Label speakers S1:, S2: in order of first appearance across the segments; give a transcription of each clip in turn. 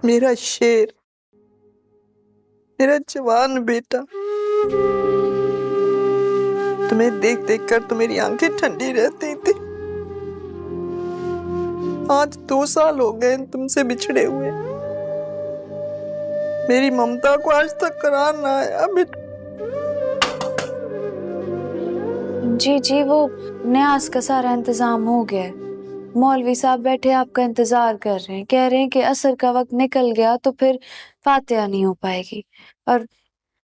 S1: मेरा शेर, मेरा जवान बेटा, तुम्हें देख देख कर तो मेरी आंखें ठंडी रहती थी। आज 2 साल हो गए तुमसे बिछड़े हुए। मेरी ममता को आज तक करार ना आया बेटा।
S2: जी वो न्यास का सारा इंतजाम हो गया है। मौलवी साहब बैठे आपका इंतजार कर रहे हैं, कह रहे हैं कि असर का वक्त निकल गया तो फिर फातिहा नहीं हो पाएगी और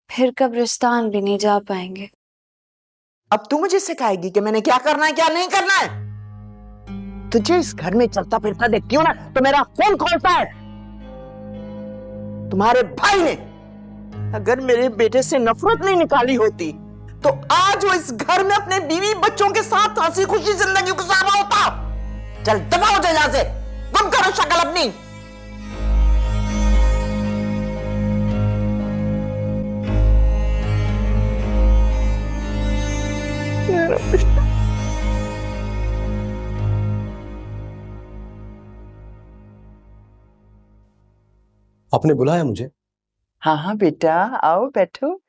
S2: फिर कब्रिस्तान भी नहीं जा पाएंगे।
S3: अब तू मुझे सिखाएगी कि मैंने क्या करना है क्या नहीं करना है? तुझे इस घर में चलता फिरता देखती हूँ ना तो मेरा खून खौलता है। तुम्हारे भाई ने अगर मेरे बेटे से नफरत नहीं निकाली होती तो आज वो इस घर में अपने बीवी बच्चों के साथ हंसी खुशी जिंदगी गुजार रहा होता। चल दफा हो जा यहाँ से, गुम करो शक्ल अपनी।
S4: आपने बुलाया मुझे?
S3: हाँ हाँ बेटा, आओ बैठो।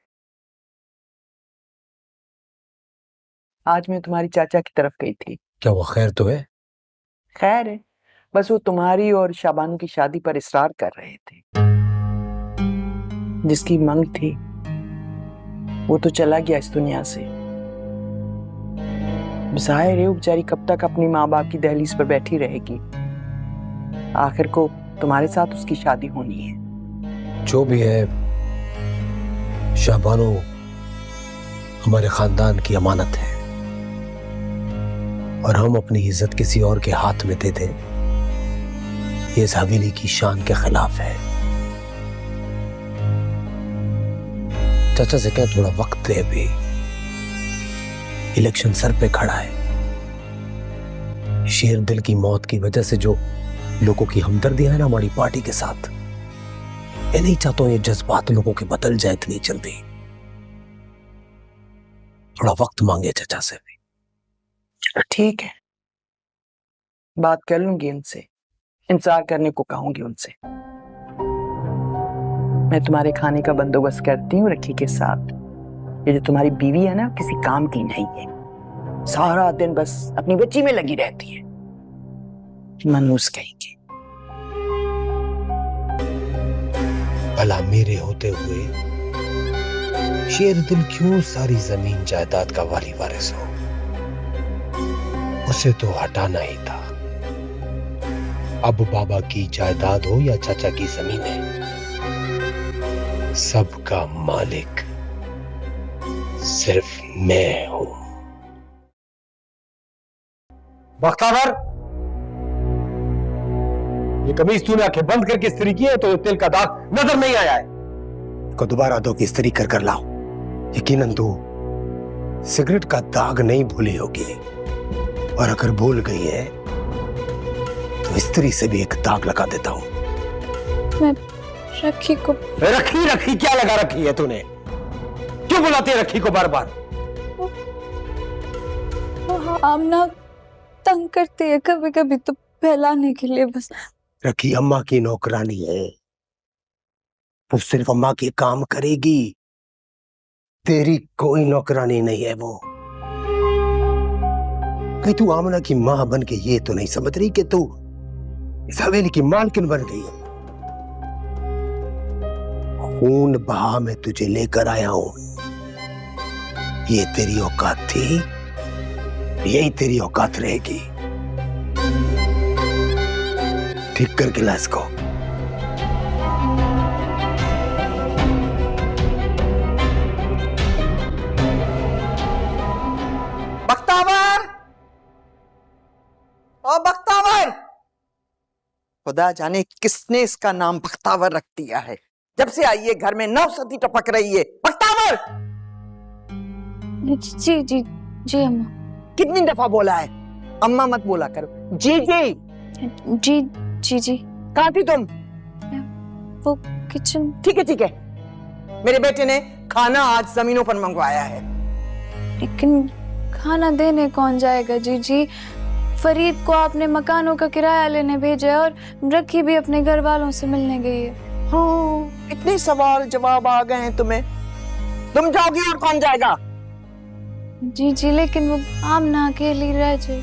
S3: आज मैं तुम्हारी चाचा की तरफ गई थी।
S4: क्या वो खैर तो है?
S3: खैर है, बस वो तुम्हारी और शाबानू की शादी पर इसरार कर रहे थे। जिसकी मांग थी वो तो चला गया इस दुनिया से। जाहिर है वो बेचारी कब तक अपनी माँ बाप की दहलीज पर बैठी रहेगी। आखिर को तुम्हारे साथ उसकी शादी होनी है।
S4: जो भी है, शाबानो हमारे खानदान की अमानत है और हम अपनी इज्जत किसी और के हाथ में दे दें ये इस हवेली की शान के खिलाफ है। चाचा से क्या थोड़ा वक्त दे, अभी इलेक्शन सर पे खड़ा है। शेर दिल की मौत की वजह से जो लोगों की हमदर्दी है ना हमारी पार्टी के साथ, मैं नहीं चाहता हूं ये जज्बात लोगों के बदल जाए इतनी जल्दी। थोड़ा वक्त मांगे चाचा से भी।
S3: ठीक है, बात कर लूंगी उनसे, इंतजार करने को कहूंगी उनसे। मैं तुम्हारे खाने का बंदोबस्त करती हूँ रखी के साथ। ये जो तुम्हारी बीवी है ना किसी काम की नहीं है, सारा दिन बस अपनी बच्ची में लगी रहती है। मनूस कहेंगे।
S4: भला मेरे होते हुए शेर दिल क्यों सारी जमीन जायदाद का वाली वारिस हो? उसे तो हटाना ही था। अब बाबा की जायदाद हो या चाचा की जमीनें, सबका मालिक सिर्फ मैं हूं। बख्तावर, ये कमीज तूने आंखें बंद करके इस्त्री की है तो तेल का दाग नजर नहीं आया है। को दोबारा दो कि इस्त्री कर कर लाओ। यकीनन तू सिगरेट का दाग नहीं भूली होगी, और अगर भूल गई है तो इस्त्री से भी एक दाग लगा देता हूं।
S2: मैं रखी को
S4: रखी क्या लगा रखी है तूने? क्यों बुलाती है रखी को बार बार?
S2: वो आमना तंग करती है कभी कभी तो फैलाने के लिए बस।
S4: रखी अम्मा की नौकरानी है, वो सिर्फ अम्मा के काम करेगी, तेरी कोई नौकरानी नहीं है वो। कहीं तू आमना की मां बन के ये तो नहीं समझ रही कि तू इस हवेली की मालकिन बन गई है। खून बहा मैं तुझे लेकर आया हूं, ये तेरी औकात थी, यही तेरी औकात रहेगी। ठीक कर गिलास को।
S3: बख्तावर, ओ बख्तावर, खुदा जाने किसने इसका नाम बख्तावर रख दिया है। जब से आई है घर में नौसती टपक रही है। बख्तावर!
S2: जी जी जी अम्मा।
S3: कितनी दफा बोला है अम्मा मत बोला करो। जी जी
S2: जी जी जी।
S3: कहाँ थी तुम?
S2: वो किचन।
S3: ठीक है, मेरे बेटे ने खाना आज जमीनों पर मंगवाया है।
S2: लेकिन खाना देने कौन जाएगा जी जी? फरीद को आपने मकानों का किराया लेने भेजा है और रखी भी अपने घर वालों से मिलने गई है।
S3: हाँ, इतने सवाल जवाब आ गए हैं तुम्हें। तुम जाओगी और कौन जाएगा?
S2: जी जी, लेकिन वो आमना अकेली रह जाए।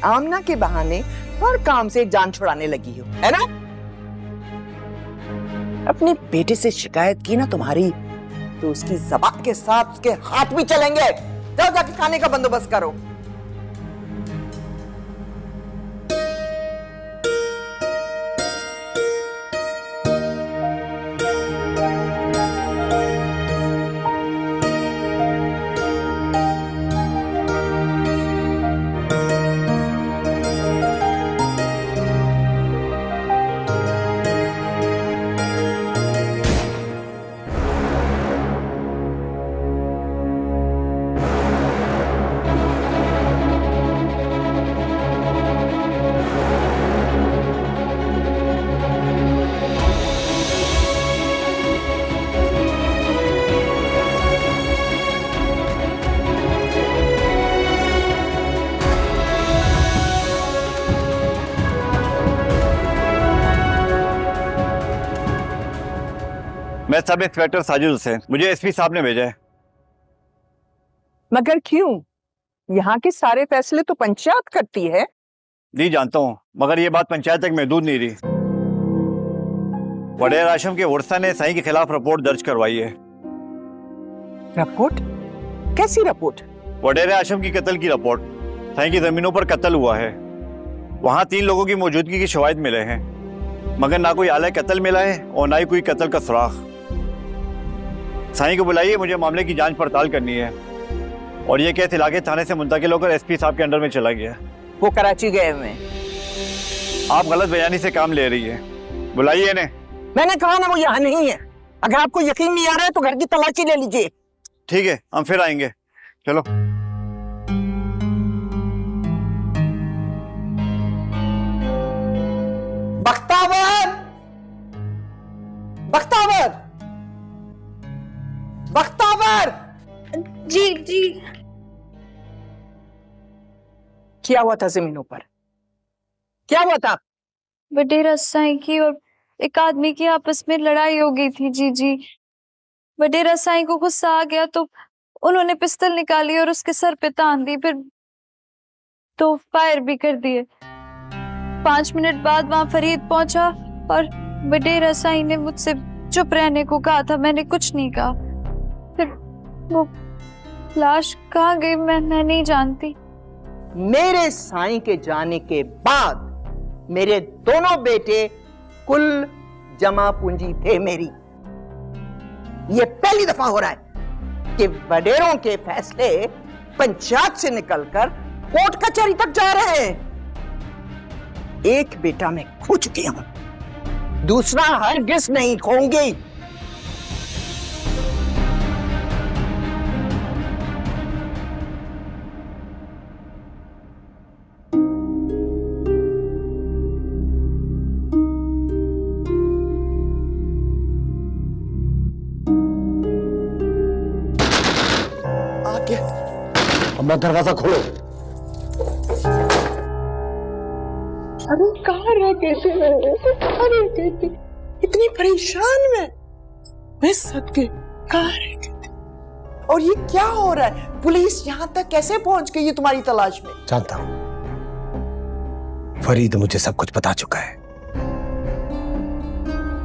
S3: आमना के बहाने हर काम से जान छुड़ाने लगी हो, है ना? अपने बेटे से शिकायत की ना तुम्हारी, तो उसकी ज़बान के साथ उसके हाथ भी चलेंगे। जाओ जाके खाने का बंदोबस्त करो।
S5: मैं सब इंस्पेक्टर साजिद हुसैन, मुझे एसपी साहब ने भेजा है।
S3: मगर क्यों? यहाँ के सारे फैसले तो पंचायत करती है।
S5: जी जानता हूँ, मगर ये बात पंचायत तक महदूद नहीं रही। वडेर आशम के वर्षा ने साईं के खिलाफ रिपोर्ट दर्ज करवाई है।
S3: रिपोर्ट? कैसी रिपोर्ट?
S5: वडेर आशम की कत्ल की रिपोर्ट। साईं की जमीनों पर कत्ल हुआ है। वहाँ 3 लोगों की मौजूदगी के शवाहिद मिले हैं, मगर ना कोई आला कत्ल मिला है और ना ही कोई कत्ल का सुराग। साईं को बुलाइए, मुझे मामले की जांच पड़ताल करनी है। और ये केस इलाके थाने से मुंतकिल होकर एसपी साहब के अंडर में चला गया।
S3: वो कराची गए हुए।
S5: आप गलत बयानी से काम ले रही है, बुलाइए इन्हें।
S3: मैंने कहा ना वो यहाँ नहीं है। अगर आपको यकीन नहीं आ रहा है तो घर की तलाशी ले लीजिए।
S5: ठीक है, हम फिर आएंगे। चलो।
S3: बख्तावर, बख्तावर, बख्तावर।
S2: जी जी।
S3: क्या हुआ था जमीनों पर? क्या हुआ था?
S2: वडेरा साईं की और एक आदमी की आपस में लड़ाई हो गई थी। जी जी। वडेरा साईं को गुस्सा आ गया तो उन्होंने पिस्तौल निकाली और उसके सर पे तान दी, फिर तो फायर भी कर दिए। 5 मिनट बाद वहां फरीद पहुंचा और वडेरा साईं ने मुझसे चुप रहने को कहा था। मैंने कुछ नहीं कहा। फिर वो लाश कहाँ गई मैं नहीं जानती।
S3: मेरे साईं के जाने के बाद मेरे दोनों बेटे कुल जमा पूंजी थे मेरी। ये पहली दफा हो रहा है कि वडेरों के फैसले पंचायत से निकलकर कोर्ट कचहरी तक जा रहे हैं। एक बेटा मैं खो चुकी हूं, दूसरा हरगिज़ नहीं खोऊंगी।
S4: अपना दरवाजा खोलो।
S3: अरे कहाँ रह गए थे? कहाँ रह गए थे? इतनी परेशान मैं सदके कहाँ रह गए थे? और ये क्या हो रहा है? पुलिस यहाँ तक कैसे पहुंच गई है तुम्हारी तलाश में?
S4: जानता हूं, फरीद मुझे सब कुछ बता चुका है।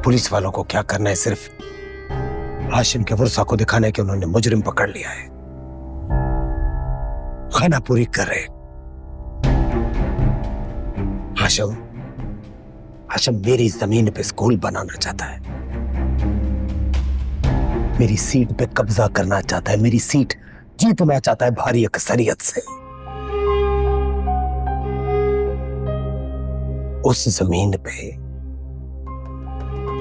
S4: पुलिस वालों को क्या करना है, सिर्फ हाशिम के वर्षा को दिखाने के उन्होंने मुजरिम पकड़ लिया है। खाना पूरी कर रहे। हाशिम मेरी जमीन पे स्कूल बनाना चाहता है, मेरी सीट पे कब्जा करना चाहता है, मेरी सीट जीतना चाहता है भारी अक्सरियत से। उस जमीन पे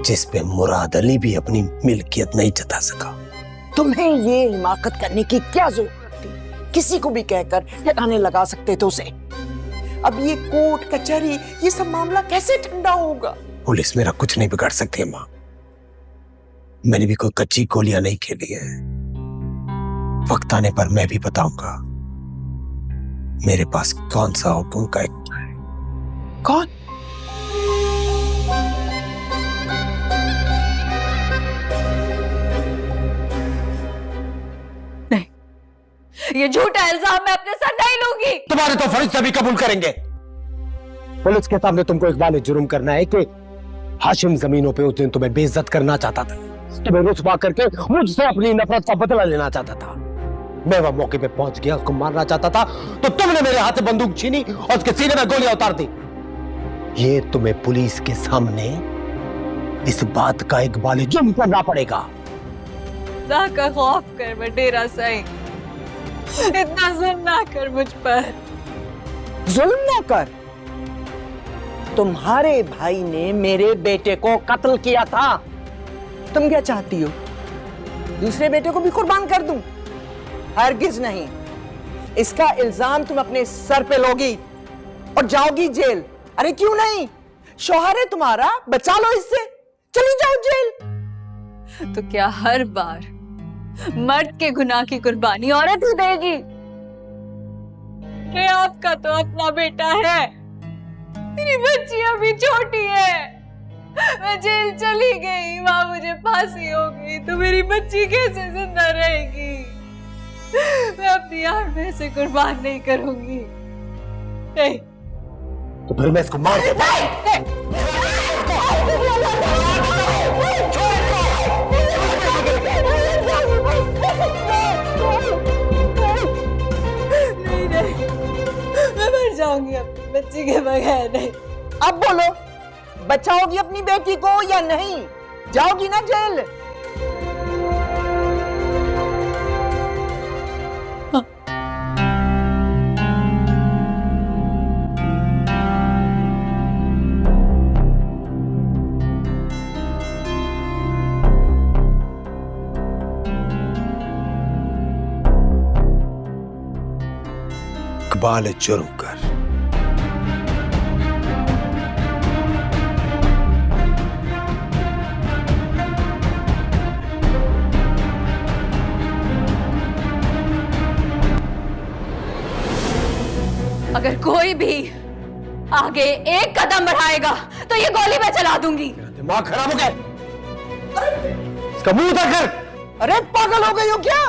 S4: जिस पे मुराद अली भी अपनी मिल्कियत नहीं जता सका।
S3: तुम्हें ये हिमाकत करने की क्या जरूरत थी? किसी को भी कहकर ठिकाने लगा सकते थे उसे। अब ये कोर्ट कचहरी, ये सब मामला कैसे ठंडा होगा?
S4: पुलिस मेरा कुछ नहीं बिगाड़ सकती है मां। मैंने भी कोई कच्ची गोलियां नहीं खेली है। वक्त आने पर मैं भी बताऊंगा मेरे पास कौन सा हुक्म का एक
S3: कौन?
S2: ये झूठा इल्जाम मैं अपने सर नहीं लूंगी।
S4: तुम्हारे तो फरिश्ते भी कबूल करेंगे। पुलिस के सामने तुमको इकबाल जुर्म करना है कि हाशिम जमीनों पे उस दिन तुम्हें बेइज्जत करना चाहता था, तुम्हें रुस्वा करके मुझसे अपनी नफरत का बदला लेना चाहता था। मैं वह मौके पे पहुंच गया, उसको मारना चाहता था तो तुमने मेरे हाथ से बंदूक छीनी और उसके सीने में गोलियां उतार दी। ये तुम्हें पुलिस के सामने इस बात का इकबाल जुर्म करना पड़ेगा।
S2: खुदा का खौफ कर बटेरा सही, इतना जुल्म ना कर मुझ पर।
S3: जुल्म ना कर? तुम्हारे भाई ने मेरे बेटे को कत्ल किया था। तुम क्या चाहती हो, दूसरे बेटे को भी कुर्बान कर दूं? हरगिज नहीं। इसका इल्जाम तुम अपने सर पे लोगी और जाओगी जेल। अरे क्यों नहीं, शौहर है तुम्हारा, बचा लो इससे, चली जाओ जेल।
S2: तो क्या हर बार मर्द के गुनाह की कुर्बानी औरत ही देगी? ये आपका तो अपना बेटा है, मेरी बच्ची अभी छोटी है। मैं जेल चली गई, वहां मुझे फांसी हो गई, तो मेरी बच्ची कैसे जिंदा रहेगी? मैं अपनी आंख में से कुर्बान नहीं करूंगी। नहीं।
S4: तो फिर मैं इसको मार देता।
S2: मैं मर जाऊंगी अपनी बच्ची के बगैर। नहीं।
S3: अब बोलो, बचाओगी अपनी बेटी को या नहीं? जाओगी ना जेल?
S4: इकबाल जुर्म कर।
S2: अगर कोई भी आगे एक कदम बढ़ाएगा तो ये गोली मैं चला दूंगी।
S4: दिमाग खराब हो गया, इसका मुंह उधर कर।
S3: अरे पागल हो गई हो क्या?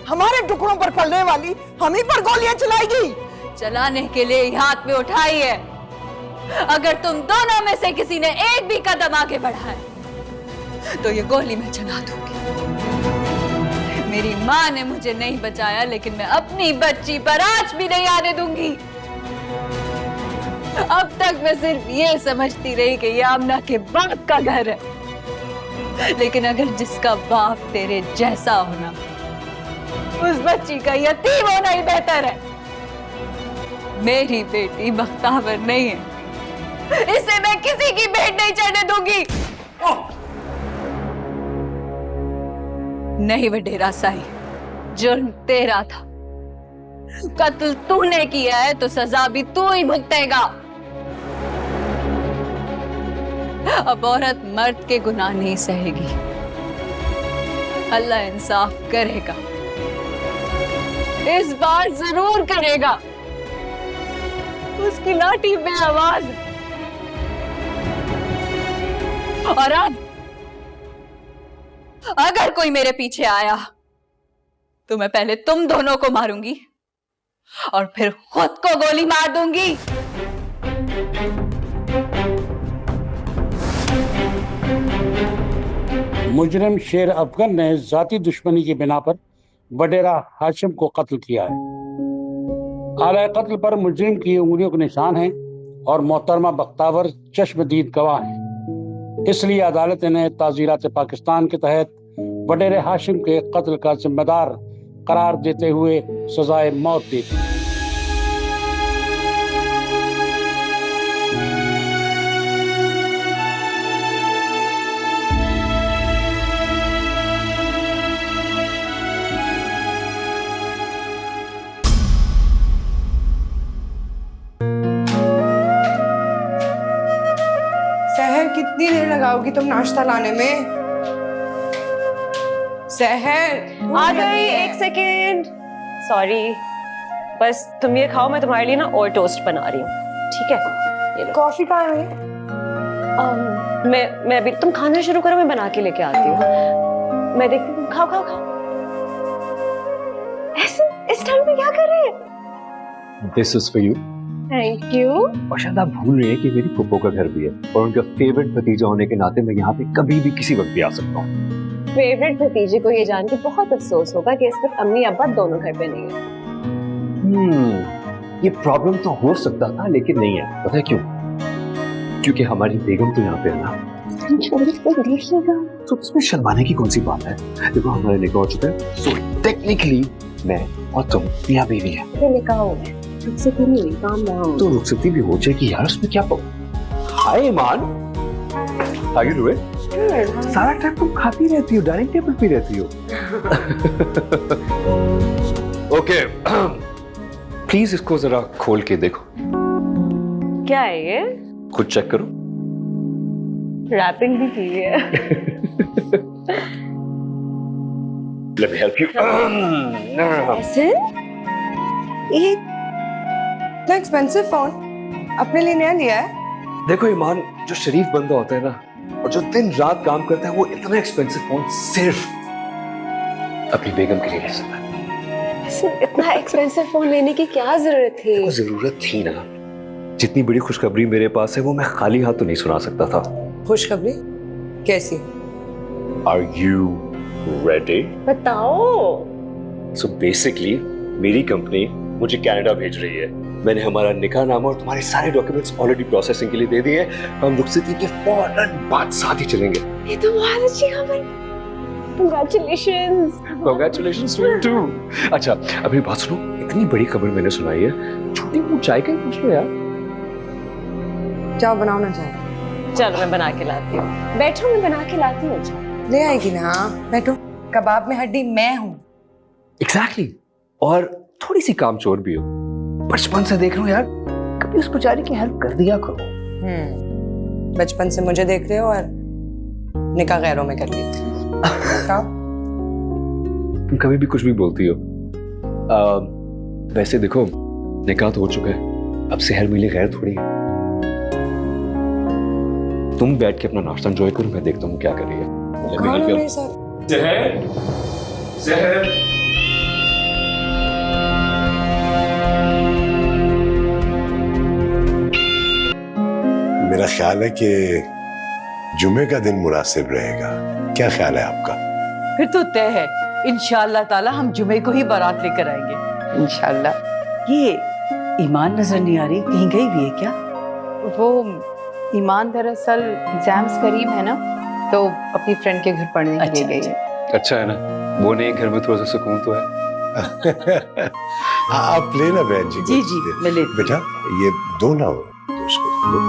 S3: हमारे टुकड़ों पर पलने वाली हम ही पर गोलियां चलाएगी?
S2: चलाने के लिए ही हाथ में उठाई है। अगर तुम दोनों में से किसी ने एक भी कदम आगे बढ़ाया तो ये गोली मैं चला दूंगी। मेरी माँ ने मुझे नहीं बचाया, लेकिन मैं अपनी बच्ची पर आंच भी नहीं आने दूंगी। अब तक मैं सिर्फ ये समझती रही कि ये आमना के बाप का घर है, लेकिन अगर जिसका बाप तेरे जैसा होना, उस बच्ची का यतीम होना ही बेहतर है। मेरी बेटी बख्तावर नहीं है, इसे मैं किसी की भेंट नहीं चढ़ने दूंगी। नहीं वडेरा साई, जुर्म तेरा था, कत्ल तूने किया है तो सजा भी तू ही भुगतेगा। अब औरत मर्द के गुनाह नहीं सहेगी, अल्लाह इंसाफ करेगा, इस बार जरूर करेगा। उसकी लाठी बेआवाज है। और अब अगर कोई मेरे पीछे आया तो मैं पहले तुम दोनों को मारूंगी और फिर खुद को गोली मार दूंगी।
S6: मुजरिम शेर अफगन ने जाती दुश्मनी की बिना पर बडेरा हाशिम को कत्ल किया है। आला कत्ल पर मुजरिम की उंगलियों के निशान हैं और मोहतरमा बख्तावर चश्मदीद गवाह हैं। इसलिए अदालत ने ताज़ीरात पाकिस्तान के तहत बडेरे हाशिम के कत्ल का जिम्मेदार करार देते हुए सजाए मौत दी थी।
S1: सहर, कितनी देर लगाओगी तुम नाश्ता लाने में? सहर
S7: आ गई, एक सेकेंड। सॉरी, बस तुम ये खाओ, मैं तुम्हारे लिए ना और टोस्ट बना रही हूँ, ठीक है? ये लो।
S8: कॉफी कहाँ है?
S7: मैं अभी, तुम खाना शुरू करो, मैं बना के लेके आती हूँ। मैं देखती हूँ, खाओ खाओ खाओ। ऐसे इस टाइम पे क्या कर रहे हैं?
S9: This is for you.
S7: Thank you.
S9: और शायद आप भूल रहे हैं कि मेरी फुप्पो का घर भी है और उनका फेवरेट भतीजा होने के नाते मैं यहाँ पे कभी भी किसी वक्त भी आ सकता हूँ।
S7: फेवरेट भतीजे को ये जान के बहुत अफसोस होगा कि इस वक्त अम्मी अब्बा दोनों घर पे नहीं है।
S9: ये प्रॉब्लम तो हो सकता था लेकिन नहीं है। पता है क्यों? क्योंकि हमारी बेगम तो यहाँ पे है ना। तो इसमें शर्माने की कौन सी बात है? देखो हमारे निकाह हो चुका है, सो टेक्निकली मैं और तुम मियां बीवी है।
S7: निकाह हो गया, रुखसती नहीं हुई, काम ना हो।
S9: तो रुखसती भी हो जाएगी यार, उसमें क्या हाय ईमान, हाउ यू डूइंग? सारा टाइम तुम खाती रहती हो, डाइनिंग टेबल पे रहती हो। ओके प्लीज इसको जरा खोल के देखो।
S7: क्या है ये?
S9: खुद चेक करो।
S7: रैपिंग भी की है।
S9: Let me help you.
S7: ऐसे?
S8: ये इतना एक्सपेंसिव फोन अपने लिए नया लिया है?
S9: देखो ईमान, जो शरीफ बंदा होता है ना और जो दिन रात काम करता है, वो इतना एक्सपेंसिव फोन सिर्फ अपनी बेगम के लिए ले सकता है।
S7: इतना एक्सपेंसिव फोन लेने की क्या जरूरत थी?
S9: वो जरूरत थी ना। जितनी बड़ी खुशखबरी मेरे पास है वो मैं खाली हाथ तो नहीं सुना सकता था।
S8: खुशखबरी कैसी?
S9: Are you ready?
S7: बताओ।
S9: So basically मेरी कंपनी मुझे कनाडा भेज रही है। मैंने हमारा निकाहनामा और तुम्हारे सारे डॉक्यूमेंट्स ऑलरेडी प्रोसेसिंग के लिए दे दिए। हम रुखसती के फौरन बाद साथ ही चलेंगे।
S7: ये तो बहुत अच्छी खबर। Congratulations.
S9: Congratulations to you too. अच्छा अभी बात सुनो, इतनी बड़ी खबर मैंने सुनाई है, छोटी मुंह चाय का ही पूछ लो यार।
S8: क्या बनाना चाहे?
S7: चलो मैं बना के लाती हूँ। बैठो, मैं बना के लाती हूँ।
S8: ले आएगी ना? बैठो। कबाब में हड्डी मैं हूँ।
S9: Exactly. और थोड़ी सी कामचोर भी हो। बचपन से देख रहा हूँ यार, कभी उस बेचारी की हेल्प कर दिया करो।
S8: बचपन से मुझे देख रहे हो और निकाह गैरों में कर ली।
S9: तुम कभी भी कुछ भी बोलती हो। वैसे देखो, निकाह तो हो चुका है, अब सेहर मिली गैर थोड़ी है। तुम बैठ के अपना नाश्ता एंजॉय करो, मैं देखता हूँ क्या कर रही है। सेहर
S10: मेरा ख्याल है कि जुमे का दिन मुनासिब रहेगा। क्या ख्याल है आपका?
S11: फिर तो तय है, इंशाअल्लाह ताला हम जुमे को ही बारात लेकर आएंगे।
S8: इंशाल्लाह।
S11: ये ईमान नजर नहीं आ रही, कहीं गई हुई है क्या?
S12: वो ईमान दरअसल एग्जाम्स करीब है ना, तो अपनी फ्रेंड के घर पढ़ने के लिए गई है।
S9: अच्छा है ना, वो नहीं घर में थोड़ा सा सुकून तो है।
S10: आप लेना बहन जी।
S11: जी जी मैं लेती हूँ।
S10: बेटा ये दो ना हो तो उसको दो।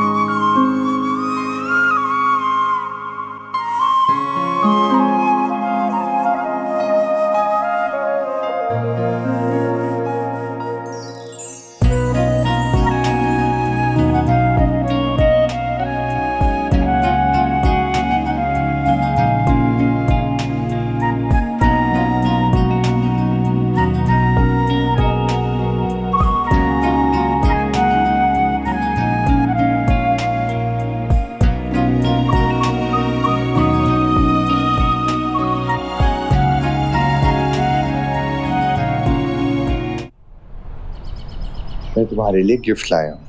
S5: मैं तुम्हारे लिए गिफ्ट लाया हूँ।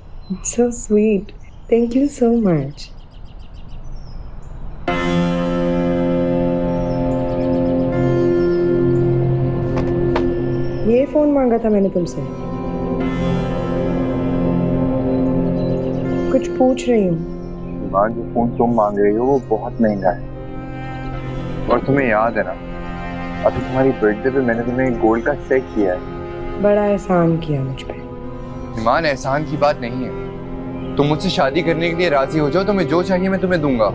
S8: So sweet. Thank you so much. ये फोन मांगा था मैंने तुमसे। कुछ पूछ रही हूँ।
S5: जो फोन तुम मांग रही हो वो बहुत महंगा है, और तुम्हें याद है ना, अभी तुम्हारी बर्थडे पे मैंने तुम्हें गोल्ड का सेट किया है।
S8: बड़ा एहसान किया मुझ पे।
S13: ईमान, एहसान की बात नहीं है। तुम मुझसे शादी करने के लिए राजी हो जाओ, तुम्हें जो चाहिए मैं तुम्हें दूंगा।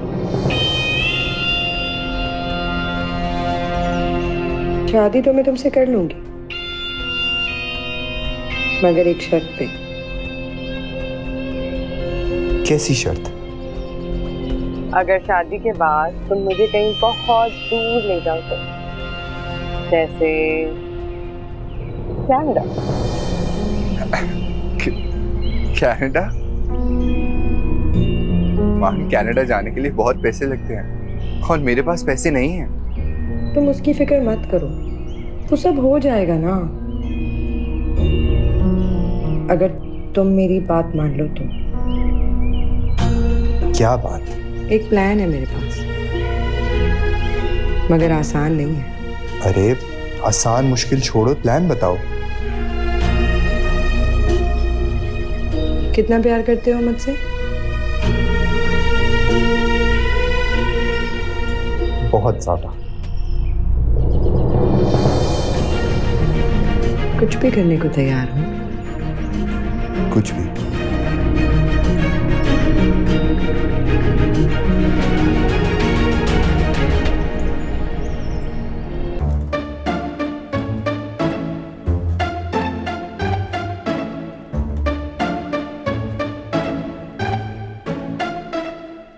S8: शादी तो मैं तुमसे कर लूंगी, मगर एक शर्त पे।
S10: कैसी शर्त?
S7: अगर शादी के बाद तुम मुझे कहीं बहुत दूर ले जाओ तो, जैसे कनाडा।
S13: कनाडा? वहाँ कनाडा जाने के लिए बहुत पैसे लगते हैं और मेरे पास पैसे नहीं हैं।
S8: तुम उसकी फिक्र मत करो, वो सब हो जाएगा ना। अगर तुम मेरी बात मान लो तो।
S13: क्या बात?
S8: एक प्लान है मेरे पास, मगर आसान नहीं है।
S13: अरे आसान मुश्किल छोड़ो, प्लान बताओ।
S8: कितना प्यार करते हो मुझसे?
S13: बहुत ज्यादा।
S8: कुछ भी करने को तैयार हूँ।
S13: कुछ भी।